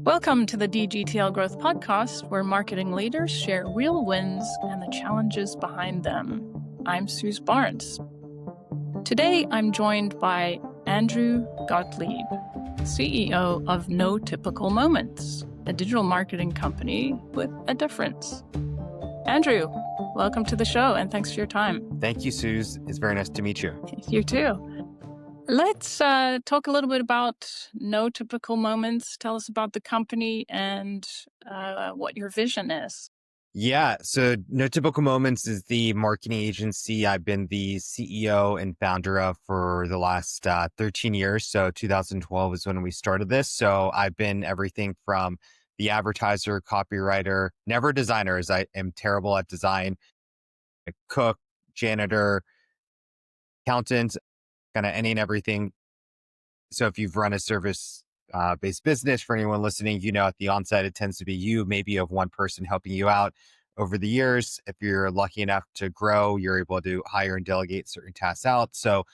Welcome to the DGTL Growth Podcast, where marketing leaders share real wins and the challenges behind them. I'm Suse Barnes. Today, I'm joined by Andrew Gottlieb, CEO of No Typical Moments, a digital marketing company with a difference. Andrew, welcome to the show, and thanks for your time. Thank you, Suse. It's very nice to meet you. You too. Let's talk a little bit about No Typical Moments. Tell us about the company and what your vision is. Yeah, so No Typical Moments is the marketing agency I've been the CEO and founder of for the last 13 years. So 2012 is when we started this. So I've been everything from the advertiser, copywriter, never designer, as I am terrible at design, a cook, janitor, accountant, kind of any and everything. So if you've run a service-based business, for anyone listening, you know at the onset, it tends to be you, maybe you have one person helping you out. Over the years, if you're lucky enough to grow, you're able to hire and delegate certain tasks out. So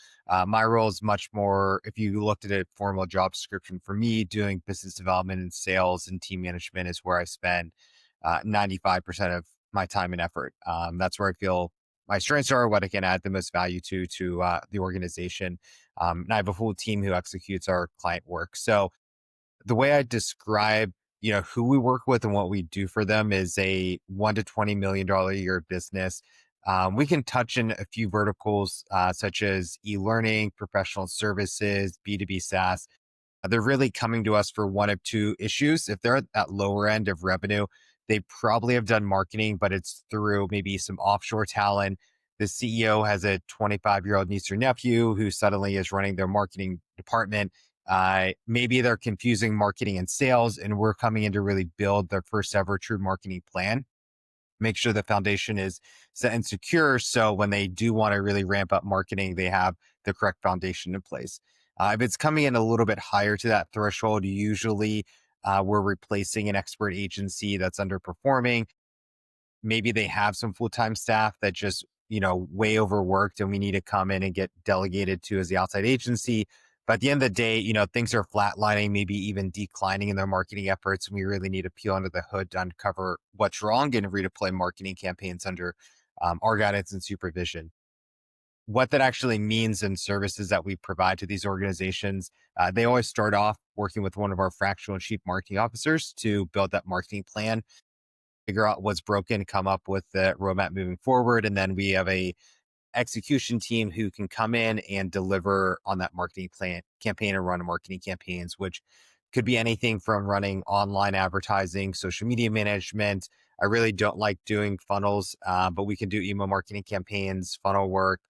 my role is much more, if you looked at a formal job description for me, doing business development and sales and team management is where I spend 95% of my time and effort. That's where I feel my strengths are, what I can add the most value to the organization. And I have a full team who executes our client work. So the way I describe, who we work with and what we do for them is a $1 to $20 million a year business. We can touch in a few verticals, such as e-learning, professional services, B2B SaaS. They're really coming to us for one of two issues. If they're at that lower end of revenue, they probably have done marketing, but it's through maybe some offshore talent. The CEO has a 25-year-old niece or nephew who suddenly is running their marketing department. Maybe they're confusing marketing and sales, and we're coming in to really build their first ever true marketing plan. Make sure the foundation is set and secure. So when they do want to really ramp up marketing, they have the correct foundation in place. If it's coming in a little bit higher to that threshold, usually we're replacing an expert agency that's underperforming. Maybe they have some full-time staff that just, way overworked and we need to come in and get delegated to as the outside agency. But at the end of the day, things are flatlining, maybe even declining in their marketing efforts. And we really need to peel under the hood to uncover what's wrong and redeploy marketing campaigns under our guidance and supervision. What that actually means in services that we provide to these organizations, they always start off working with one of our fractional chief marketing officers to build that marketing plan, figure out what's broken, come up with the roadmap moving forward. And then we have a execution team who can come in and deliver on that marketing plan campaign and run marketing campaigns, which could be anything from running online advertising, social media management. I really don't like doing funnels, but we can do email marketing campaigns, funnel work,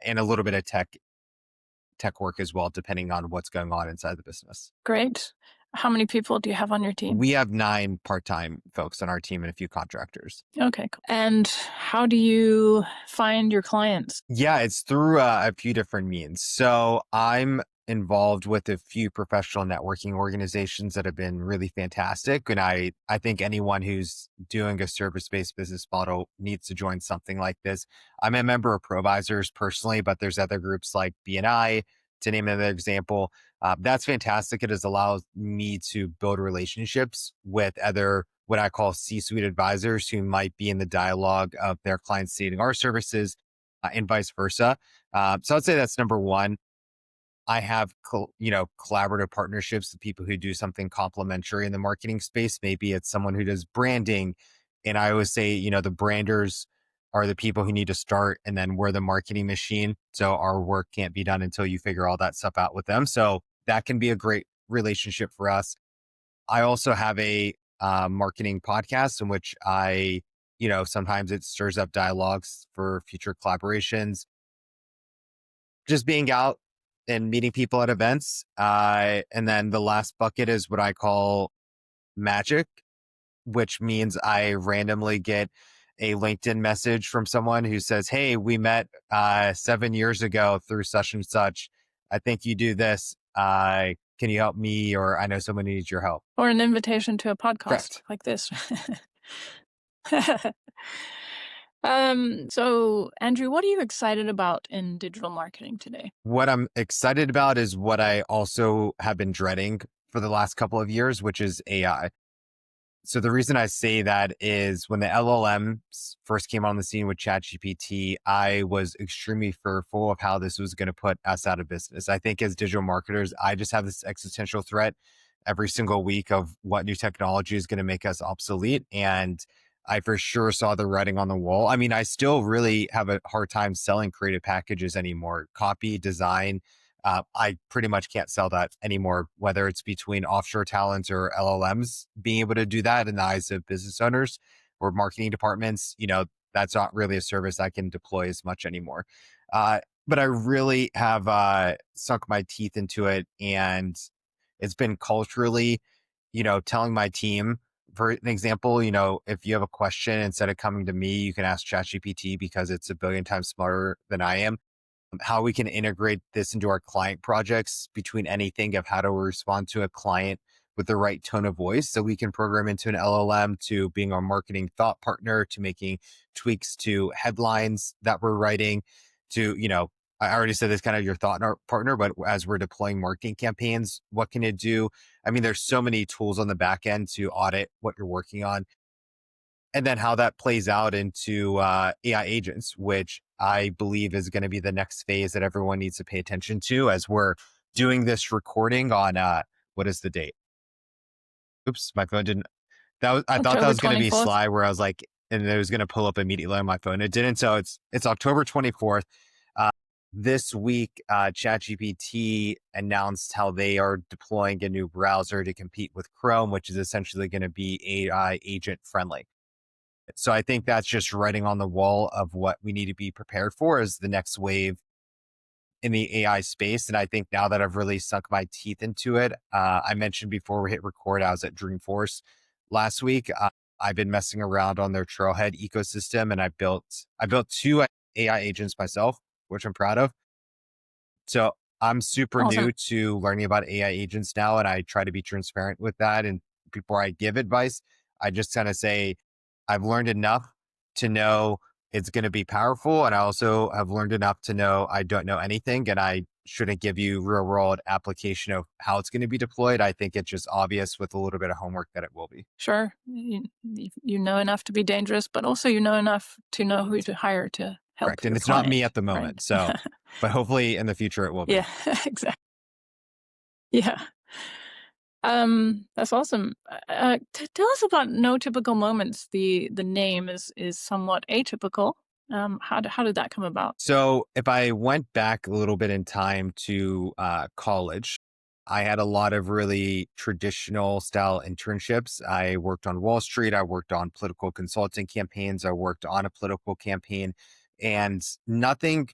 and a little bit of tech work as well, depending on what's going on inside the business. Great. How many people do you have on your team? We have 9 part-time folks on our team and a few contractors. Okay, cool. And how do you find your clients? Yeah, it's through a few different means. So I'm involved with a few professional networking organizations that have been really fantastic. And I think anyone who's doing a service-based business model needs to join something like this. I'm a member of Provisors personally, but there's other groups like BNI, to name another example. That's fantastic. It has allowed me to build relationships with other, what I call C-suite advisors who might be in the dialogue of their clients needing our services and vice versa. So I'd say that's number one. I have, collaborative partnerships with people who do something complementary in the marketing space. Maybe it's someone who does branding. And I always say, the branders are the people who need to start, and then we're the marketing machine. So our work can't be done until you figure all that stuff out with them. So that can be a great relationship for us. I also have a marketing podcast in which I, sometimes it stirs up dialogues for future collaborations. Just being out and meeting people at events. And then the last bucket is what I call magic, which means I randomly get a LinkedIn message from someone who says, "Hey, we met 7 years ago through such and such. I think you do this. Can you help me? Or I know someone who needs your help." Or an invitation to a podcast Correct. like this. So Andrew, what are you excited about in digital marketing today? What I'm excited about is what I also have been dreading for the last couple of years, which is AI. So the reason I say that is when the LLMs first came on the scene with ChatGPT, I was extremely fearful of how this was going to put us out of business. I think as digital marketers, I just have this existential threat every single week of what new technology is going to make us obsolete. And I for sure saw the writing on the wall. I mean, I still really have a hard time selling creative packages anymore. Copy, design, I pretty much can't sell that anymore, whether it's between offshore talents or LLMs being able to do that in the eyes of business owners or marketing departments. That's not really a service I can deploy as much anymore. Uh, but I really have sunk my teeth into it. And it's been culturally, telling my team, for an example, if you have a question, instead of coming to me, you can ask ChatGPT because it's a billion times smarter than I am. How we can integrate this into our client projects, between anything of how to respond to a client with the right tone of voice. So we can program into an LLM, to being our marketing thought partner, to making tweaks to headlines that we're writing, to, I already said this kind of your thought partner, but as we're deploying marketing campaigns, what can it do? I mean, there's so many tools on the back end to audit what you're working on. And then how that plays out into AI agents, which I believe is going to be the next phase that everyone needs to pay attention to as we're doing this recording on what is the date? Oops, my phone didn't. I thought that October was going to be 24th. sly, where I was like, and it was going to pull up immediately on my phone. It didn't. So it's October 24th. Uh, this week, ChatGPT announced how they are deploying a new browser to compete with Chrome, which is essentially going to be AI agent friendly. So I think that's just writing on the wall of what we need to be prepared for as the next wave in the AI space. And I think now that I've really sunk my teeth into it, I mentioned before we hit record, I was at Dreamforce last week. I've been messing around on their Trailhead ecosystem, and I built two AI agents myself, which I'm proud of. So I'm super Awesome. new to learning about AI agents now, and I try to be transparent with that. And before I give advice, I just kind of say, I've learned enough to know it's going to be powerful. And I also have learned enough to know I don't know anything, and I shouldn't give you real world application of how it's going to be deployed. I think it's just obvious with a little bit of homework that it will be. Sure. You know enough to be dangerous, but also you know enough to know who to hire to help Correct. And your it's not me client, at the right? moment. So, but hopefully in the future it will be. Yeah, exactly. Yeah. That's awesome. Tell us about No Typical Moments. The name is somewhat atypical. How did that come about? So if I went back a little bit in time to college, I had a lot of really traditional style internships. I worked on Wall Street. I worked on political consulting campaigns. I worked on a political campaign, and nothing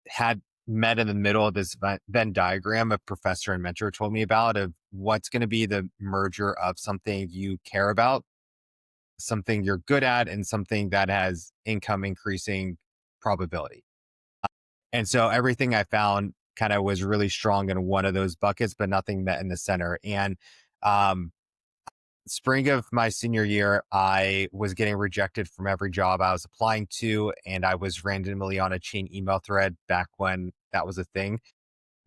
had met in the middle of this Venn diagram a professor and mentor told me about, of what's going to be the merger of something you care about, something you're good at, and something that has income increasing probability. And so everything I found kind of was really strong in one of those buckets, but nothing met in the center. And um, spring of my senior year, I was getting rejected from every job I was applying to. And I was randomly on a chain email thread back when that was a thing.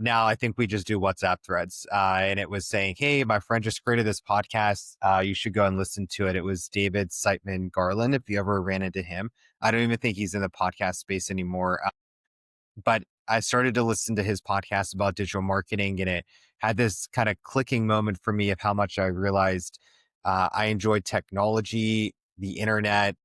Now I think we just do WhatsApp threads. And it was saying, hey, my friend just created this podcast. You should go and listen to it. It was David Siteman Garland. If you ever ran into him, I don't even think he's in the podcast space anymore. But I started to listen to his podcast about digital marketing, and it had this kind of clicking moment for me of how much I realized I enjoyed technology, the internet,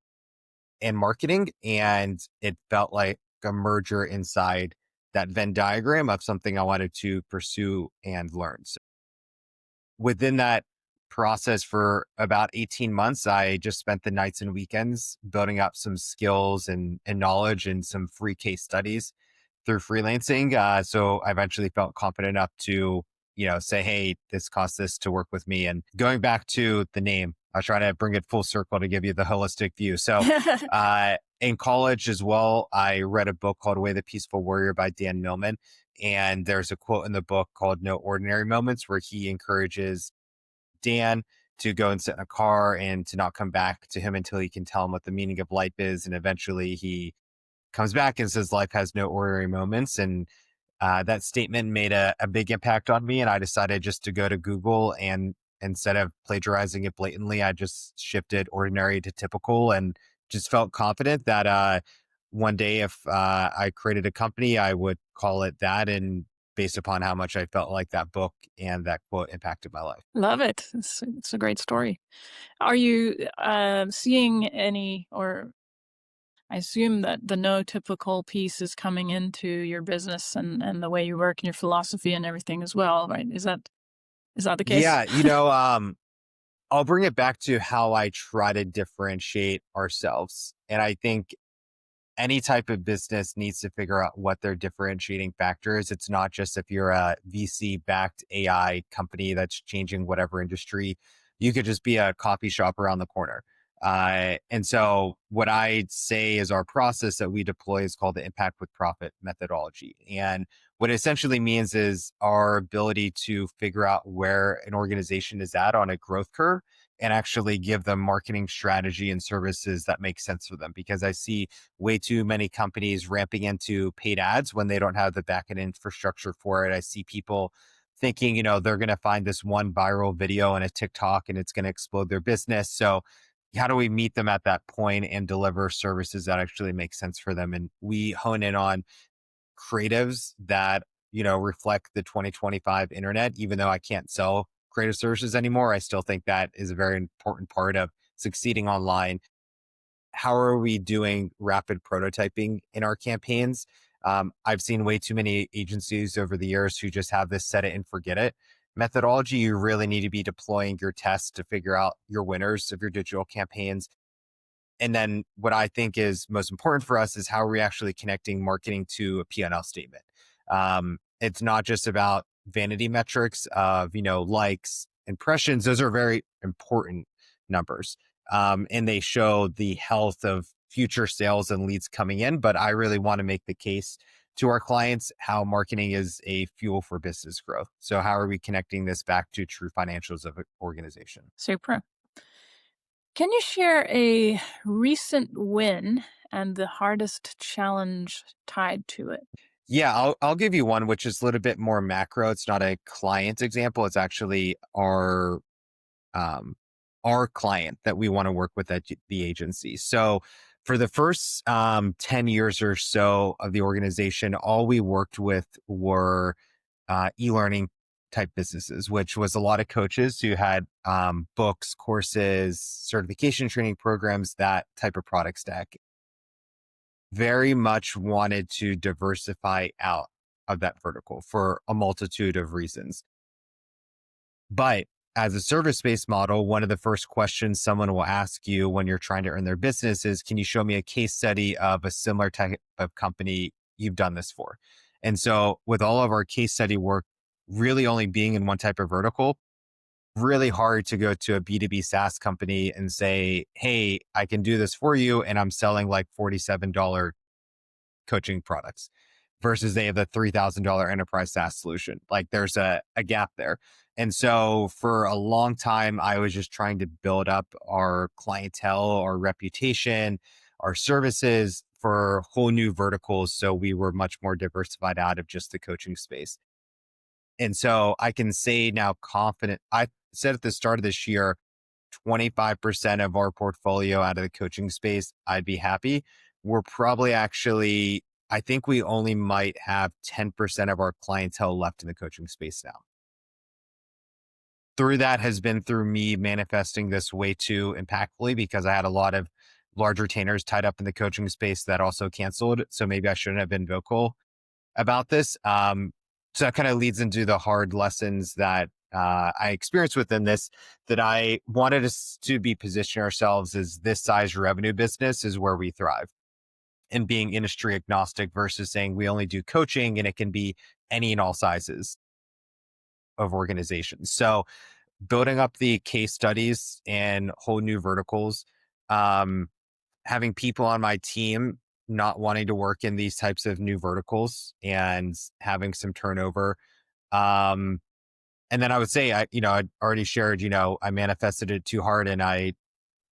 and marketing. And it felt like a merger inside that Venn diagram of something I wanted to pursue and learn. So within that process for about 18 months, I just spent the nights and weekends building up some skills and knowledge and some free case studies through freelancing. So I eventually felt confident enough to, say, hey, this costs this to work with me. And going back to the name, I was trying to bring it full circle to give you the holistic view. So in college as well, I read a book called Way the Peaceful Warrior by Dan Millman. And there's a quote in the book called No Ordinary Moments, where he encourages Dan to go and sit in a car and to not come back to him until he can tell him what the meaning of life is. And eventually he comes back and says life has no ordinary moments. And that statement made a big impact on me. And I decided just to go to Google, and instead of plagiarizing it blatantly, I just shifted ordinary to typical and just felt confident that one day if I created a company, I would call it that. And based upon how much I felt like that book and that quote impacted my life. Love it. It's a great story. Are you seeing any, or I assume that the no typical piece is coming into your business and the way you work and your philosophy and everything as well, right? Is that the case? Yeah, I'll bring it back to how I try to differentiate ourselves. And I think any type of business needs to figure out what their differentiating factor is. It's not just if you're a VC backed AI company that's changing whatever industry, you could just be a coffee shop around the corner. And so what I say is our process that we deploy is called the impact with profit methodology. And what it essentially means is our ability to figure out where an organization is at on a growth curve and actually give them marketing strategy and services that make sense for them. Because I see way too many companies ramping into paid ads when they don't have the backend infrastructure for it. I see people thinking, they're going to find this one viral video on a TikTok and it's going to explode their business. So how do we meet them at that point and deliver services that actually make sense for them? And we hone in on creatives that, reflect the 2025 internet. Even though I can't sell creative services anymore, I still think that is a very important part of succeeding online. How are we doing rapid prototyping in our campaigns? I've seen way too many agencies over the years who just have this set it and forget it methodology. You really need to be deploying your tests to figure out your winners of your digital campaigns. And then what I think is most important for us is how are we actually connecting marketing to a P&L statement. It's not just about vanity metrics of, likes, impressions. Those are very important numbers. And they show the health of future sales and leads coming in. But I really want to make the case to our clients how marketing is a fuel for business growth. So how are we connecting this back to true financials of an organization? Super. Can you share a recent win and the hardest challenge tied to it? Yeah, I'll give you one which is a little bit more macro. It's not a client example. It's actually um our client that we want to work with at the agency. So for the first 10 years or so of the organization, all we worked with were e-learning type businesses, which was a lot of coaches who had books, courses, certification training programs, that type of product stack. Very much wanted to diversify out of that vertical for a multitude of reasons. But as a service-based model, one of the first questions someone will ask you when you're trying to earn their business is, can you show me a case study of a similar type of company you've done this for? And so with all of our case study work really only being in one type of vertical, really hard to go to a B2B SaaS company and say, hey, I can do this for you. And I'm selling like $47 coaching products versus they have the $3,000 enterprise SaaS solution. Like there's a gap there. And so for a long time, I was just trying to build up our clientele, our reputation, our services for whole new verticals. So we were much more diversified out of just the coaching space. And so I can say now confident, I said at the start of this year, 25% of our portfolio out of the coaching space, I'd be happy. We're probably actually, I think we only might have 10% of our clientele left in the coaching space now. Through that has been through me manifesting this way too impactfully because I had a lot of large retainers tied up in the coaching space that also canceled. So maybe I shouldn't have been vocal about this. So that kind of leads into the hard lessons that I experienced within this, that I wanted us to be positioning ourselves as this size revenue business is where we thrive, and being industry agnostic versus saying we only do coaching and it can be any and all sizes of organizations. So building up the case studies and whole new verticals, having people on my team not wanting to work in these types of new verticals and having some turnover. And then I would say, I'd already shared, I manifested it too hard and a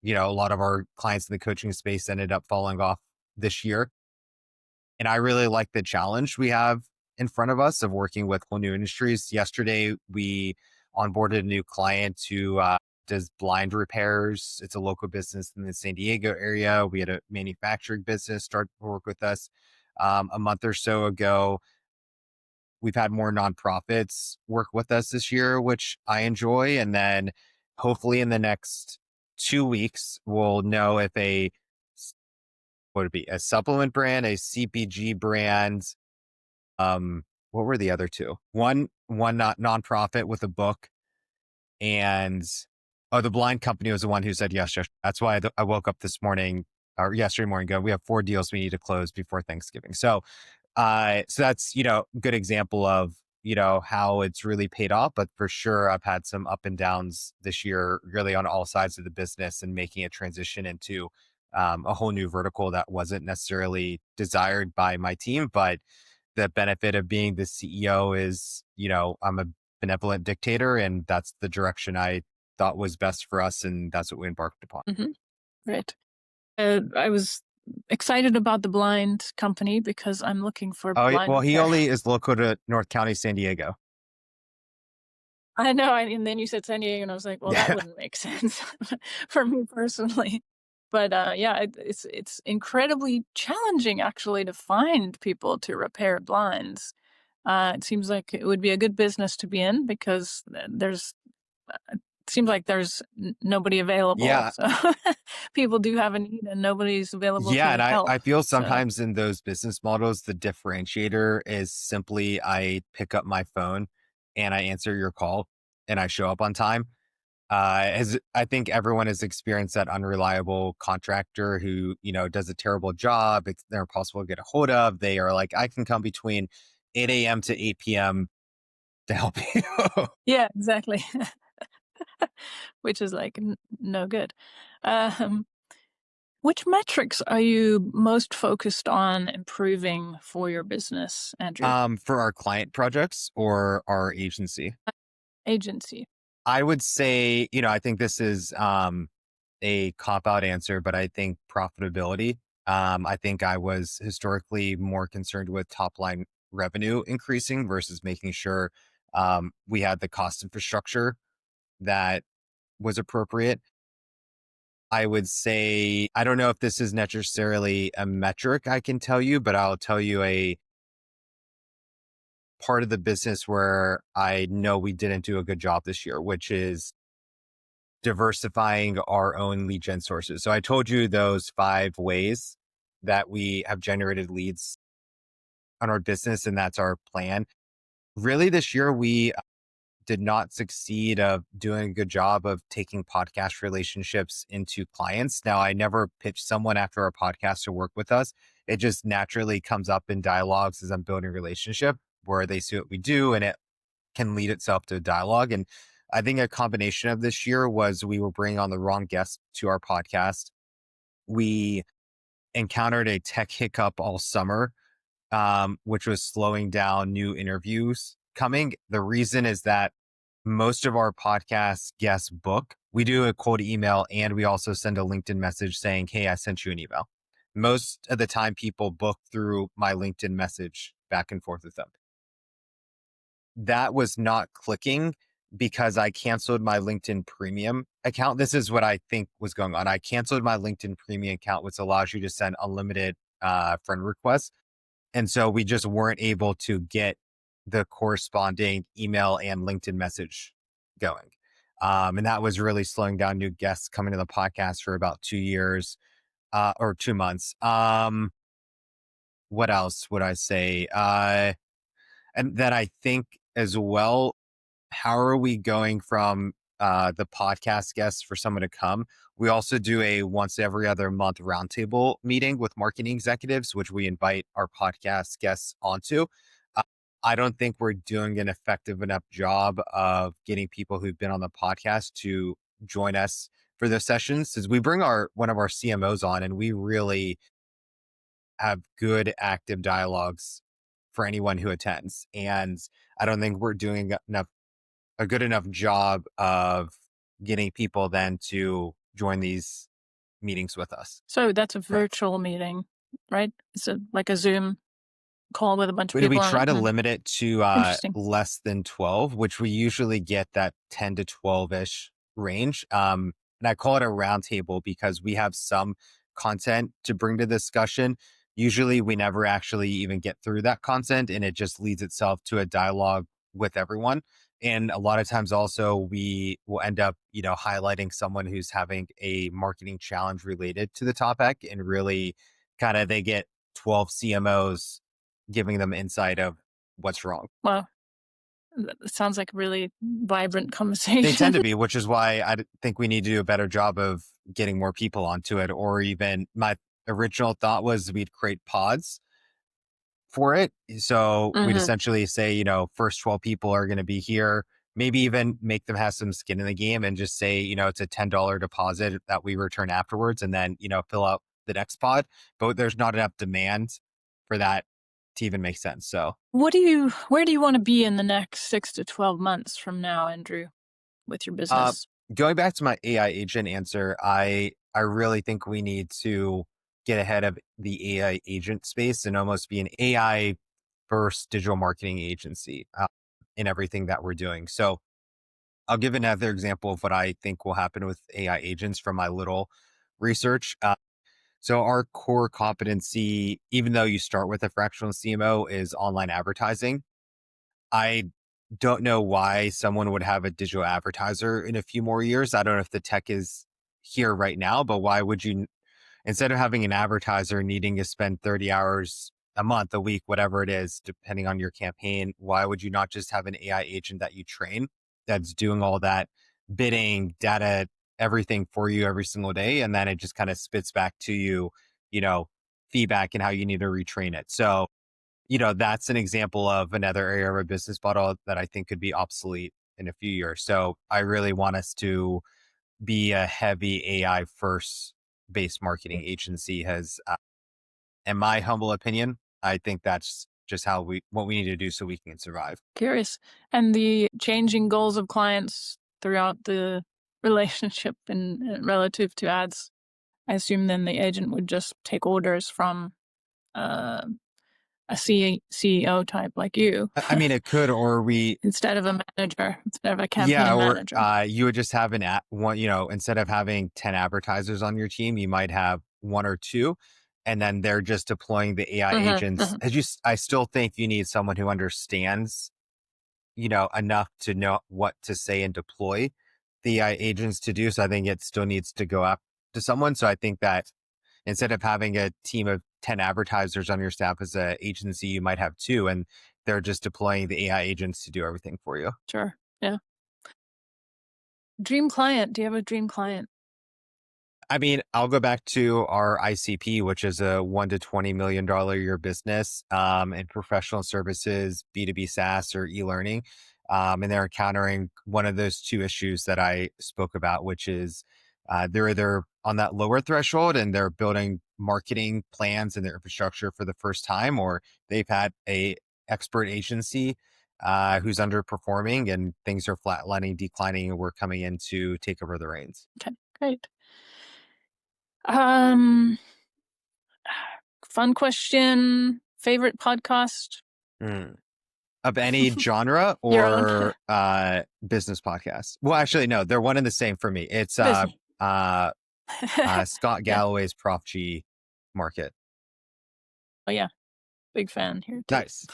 lot of our clients in the coaching space ended up falling off this year. And I really like the challenge we have in front of us of working with whole new industries. Yesterday, we onboarded a new client who does blind repairs. It's a local business in the San Diego area. We had a manufacturing business start to work with us a month or so ago. We've had more nonprofits work with us this year, which I enjoy. And then hopefully in the next 2 weeks, we'll know if what would it be? A supplement brand, a CPG brand. What were the other two? One not nonprofit with a book, and the blind company was the one who said yes. That's why I woke up this morning or yesterday morning. We have 4 deals we need to close before Thanksgiving. So that's good example of how it's really paid off. But for sure, I've had some up and downs this year, really on all sides of the business, and making a transition into a whole new vertical that wasn't necessarily desired by my team. But the benefit of being the CEO is, I'm a benevolent dictator, and that's the direction I thought was best for us, and that's what we embarked upon. Right. I was excited about the blind company because I'm looking for blind Well, he repair. only is local to North County, San Diego. I know, and then you said San Diego, and I was like, well, that wouldn't make sense for me personally. But yeah, it's incredibly challenging actually to find people to repair blinds. It seems like it would be a good business to be in because it seems like there's nobody available. Yeah. So people do have a need and nobody's available Yeah. to And help. I feel So sometimes in those business models, the differentiator is simply I pick up my phone and I answer your call and I show up on time. As I think everyone has experienced that unreliable contractor who, does a terrible job. They're impossible to get a hold of. They are like, I can come between 8 a.m. to 8 p.m. to help you. yeah, exactly. Which is like no good. Um, which metrics are you most focused on improving for your business, Andrew? For our client projects or our agency. Agency. I would say, I think this is a cop out answer, but I think profitability. I think I was historically more concerned with top line revenue increasing versus making sure we had the cost infrastructure that was appropriate. I would say, I don't know if this is necessarily a metric I can tell you, but I'll tell you a part of the business where I know we didn't do a good job this year, which is diversifying our own lead gen sources. So I told you those 5 ways that we have generated leads on our business, and that's our plan. Really, this year, we did not succeed of doing a good job of taking podcast relationships into clients. Now, I never pitch someone after our podcast to work with us. It just naturally comes up in dialogues as I'm building a relationship where they see what we do and it can lead itself to a dialogue. And I think a combination of this year was we were bringing on the wrong guests to our podcast. We encountered a tech hiccup all summer, which was slowing down new interviews coming. The reason is that most of our podcast guests book. We do a cold email and we also send a LinkedIn message saying, hey, I sent you an email. Most of the time people book through my LinkedIn message back and forth with them. That was not clicking because I canceled my LinkedIn premium account. This is what I think was going on. I canceled my LinkedIn premium account, which allows you to send unlimited friend requests. And so we just weren't able to get the corresponding email and LinkedIn message going. And that was really slowing down new guests coming to the podcast for about 2 years or 2 months. What else would I say? And then I think as well, how are we going from the podcast guests for someone to come? We also do a once every other month roundtable meeting with marketing executives, which we invite our podcast guests onto. Uh, I don't think we're doing an effective enough job of getting people who've been on the podcast to join us for those sessions. Because we bring one of our CMOs on, and we really have good active dialogues for anyone who attends. And I don't think we're doing enough a good enough job of getting people then to join these meetings with us. So that's a Correct. virtual meeting, right? It's like a Zoom call with a bunch of We people on try it. to limit it to Interesting. less than 12, which we usually get that 10 to 12-ish range. And I call it a roundtable because we have some content to bring to discussion. Usually we never actually even get through that content, and it just leads itself to a dialogue with everyone. And a lot of times also we will end up, highlighting someone who's having a marketing challenge related to the topic, and really kind of they get 12 CMOs giving them insight of what's wrong. Wow. It sounds like a really vibrant They conversation. tend to be, which is why I think we need to do a better job of getting more people onto it. Or even my original thought was we'd create pods for it. So we'd essentially say, first 12 people are going to be here. Maybe even make them have some skin in the game and just say, it's a $10 deposit that we return afterwards, and then, fill out the next pod. But there's not enough demand for that to even make sense. So Where do you want to be in the next 6 to 12 months from now, Andrew, with your business? going back to my AI agent answer, I really think we need to get ahead of the AI agent space and almost be an AI first digital marketing agency in everything that we're doing. So I'll give another example of what I think will happen with AI agents from my little research. So our core competency, even though you start with a fractional CMO, is online advertising. I don't know why someone would have a digital advertiser in a few more years. I don't know if the tech is here right now, but why would you, instead of having an advertiser needing to spend 30 hours a month, a week, whatever it is, depending on your campaign, why would you not just have an AI agent that you train that's doing all that bidding, data, everything for you every single day? And then it just kind of spits back to you, feedback and how you need to retrain it. So, that's an example of another area of a business model that I think could be obsolete in a few years. So I really want us to be a heavy AI first based marketing agency in my humble opinion, I think that's just what we need to do so we can survive. Curious. And the changing goals of clients throughout the relationship and relative to ads, I assume then the agent would just take orders from a CEO type like you I mean, it could, or instead of a campaign or manager. you would just have one, instead of having 10 advertisers on your team, you might have one or two, and then they're just deploying the AI agents. I still think you need someone who understands, enough to know what to say and deploy the AI agents to do. So I think it still needs to go up to someone. So I think that instead of having a team of 10 advertisers on your staff as an agency, you might have two, and they're just deploying the AI agents to do everything for you. Sure. Yeah. Dream client. Do you have a dream client? I mean, I'll go back to our ICP, which is a $1 to $20 million a year business in professional services, B2B SaaS or e-learning. And they're encountering one of those two issues that I spoke about, which is they're either on that lower threshold and they're building marketing plans and their infrastructure for the first time, or they've had a expert agency who's underperforming and things are flatlining, declining, and we're coming in to take over the reins. Okay, great. Fun question. Favorite podcast? Of any genre Your own. or business podcast? Well, actually, no, they're one and the same for me. It's Business. Scott Galloway's Prof G Market. Oh yeah, big fan here too. Nice.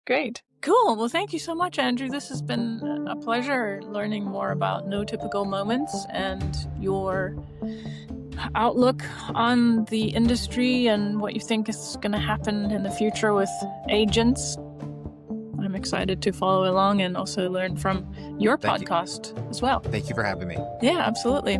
Great. Cool. Well, thank you so much, Andrew. This has been a pleasure learning more about No Typical Moments and your outlook on the industry and what you think is going to happen in the future with agents. I'm excited to follow along and also learn from your podcast as well. Thank you for having me. Yeah, absolutely.